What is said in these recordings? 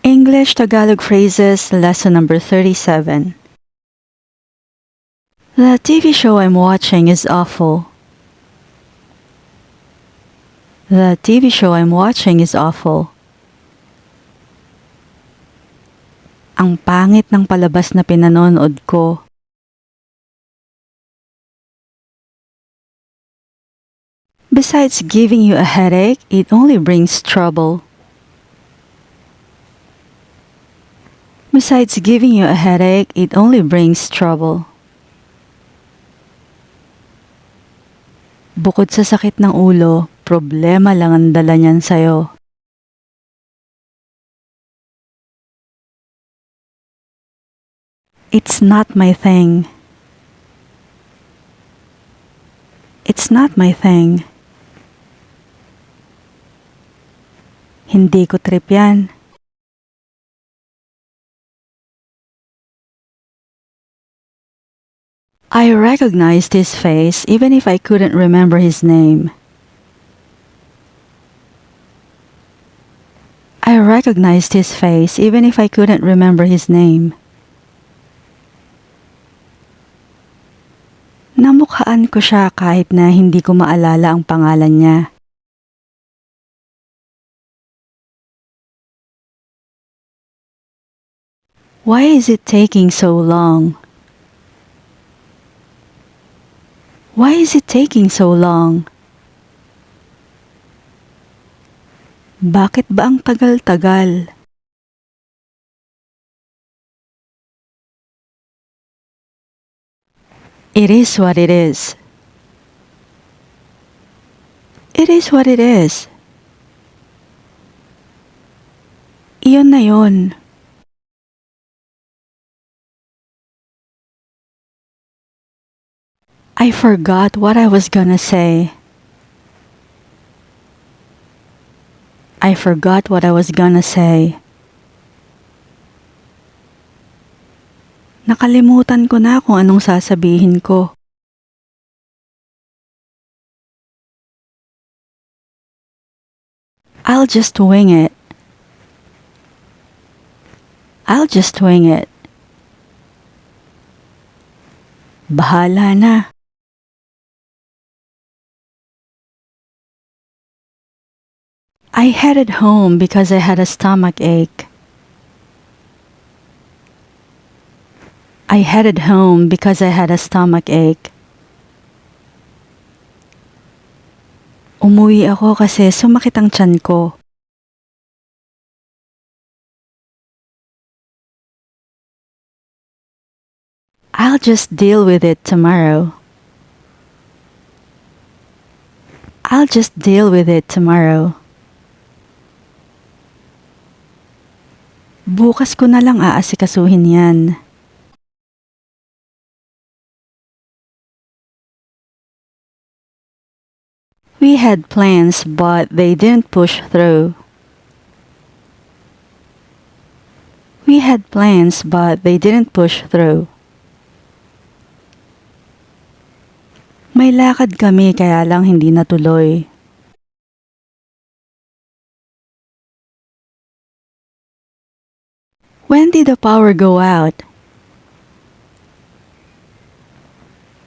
English Tagalog phrases, lesson number 37. The TV show I'm watching is awful. The TV show I'm watching is awful. Ang pangit ng palabas na pinanonood ko. Besides giving you a headache, it only brings trouble. Besides giving you a headache, it only brings trouble. Bukod sa sakit ng ulo, problema lang ang dala niyan sa'yo. It's not my thing. It's not my thing. Hindi ko trip yan. I recognized his face even if I couldn't remember his name. I recognized his face even if I couldn't remember his name. Namukhaan ko siya kahit na hindi ko maalala ang pangalan niya. Why is it taking so long? Why is it taking so long? Bakit ba ang tagal-tagal? It is what it is. It is what it is. Iyon na yun. I forgot what I was gonna say. I forgot what I was gonna say. Nakalimutan ko na kung anong sasabihin ko. I'll just wing it. I'll just wing it. Bahala na. I headed home because I had a stomach ache. I headed home because I had a stomach ache. Umuwi ako kasi sumakit ang tiyan ko. I'll just deal with it tomorrow. I'll just deal with it tomorrow. Bukas ko na lang aasikasuhin yan. We had plans but they didn't push through. We had plans but they didn't push through. May lakad kami kaya lang hindi natuloy. When did the power go out?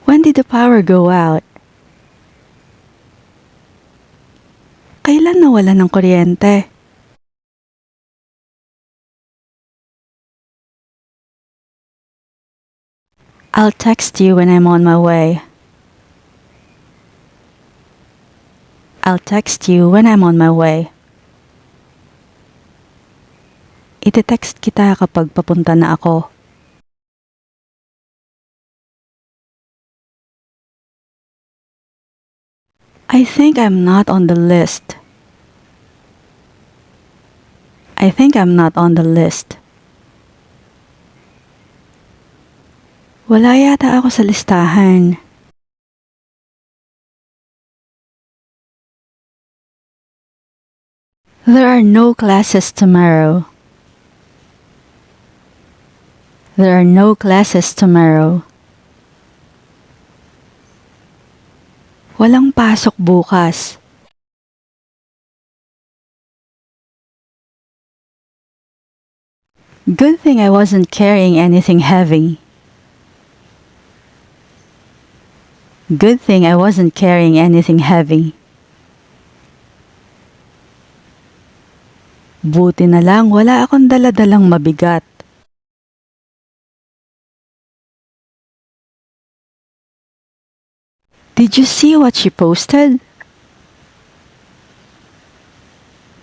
When did the power go out? Kailan nawala ng kuryente? I'll text you when I'm on my way. I'll text you when I'm on my way. Ite-text kita kapag papunta na ako. I think I'm not on the list. I think I'm not on the list. Wala yata ako sa listahan. There are no classes tomorrow. There are no classes tomorrow. Walang pasok bukas. Good thing I wasn't carrying anything heavy. Good thing I wasn't carrying anything heavy. Buti na lang wala akong dala-dalang mabigat. Did you see what she posted?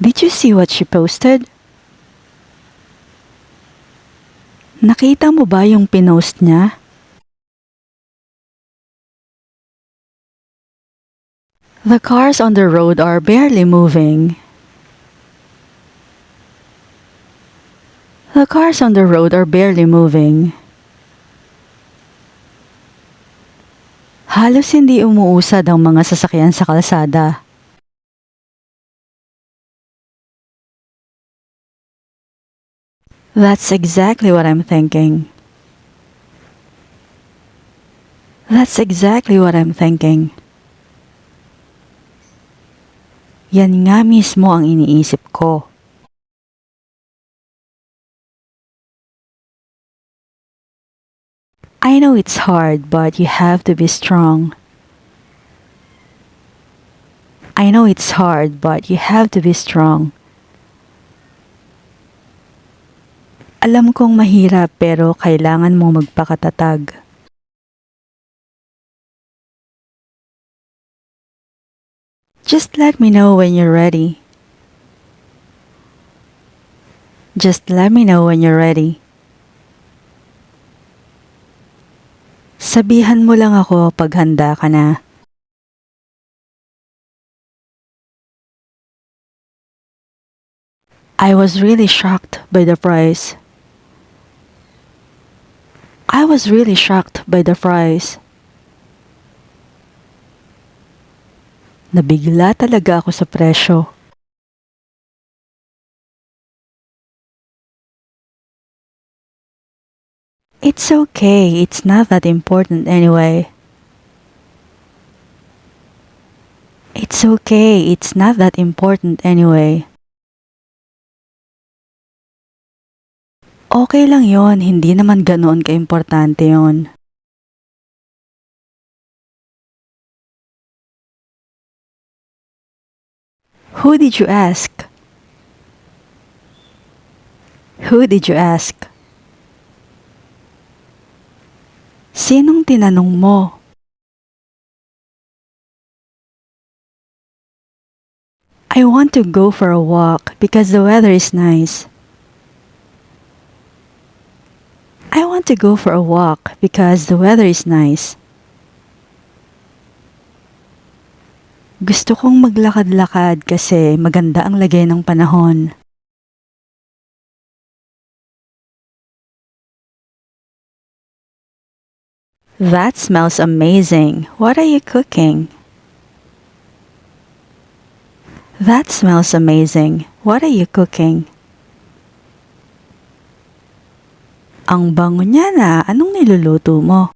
Did you see what she posted? Nakita mo ba yung pinost niya? The cars on the road are barely moving. The cars on the road are barely moving. Halos hindi umuusad ang mga sasakyan sa kalsada. That's exactly what I'm thinking. That's exactly what I'm thinking. Yan nga mismo ang iniisip ko. I know it's hard, but you have to be strong. I know it's hard, but you have to be strong. Alam kong mahirap pero kailangan mong magpakatatag. Just let me know when you're ready. Just let me know when you're ready. Sabihan mo lang ako pag handa ka na. I was really shocked by the price. I was really shocked by the price. Nabigla talaga ako sa presyo. It's okay, it's not that important anyway. It's okay, it's not that important anyway. Okay lang yon, hindi naman ganoon ka-importante yon. Who did you ask? Who did you ask? Sinong tinanong mo? I want to go for a walk because the weather is nice. I want to go for a walk because the weather is nice. Gusto kong maglakad-lakad kasi maganda ang lagay ng panahon. That smells amazing. What are you cooking? That smells amazing. What are you cooking? Ang bango niya na. Anong niluluto mo?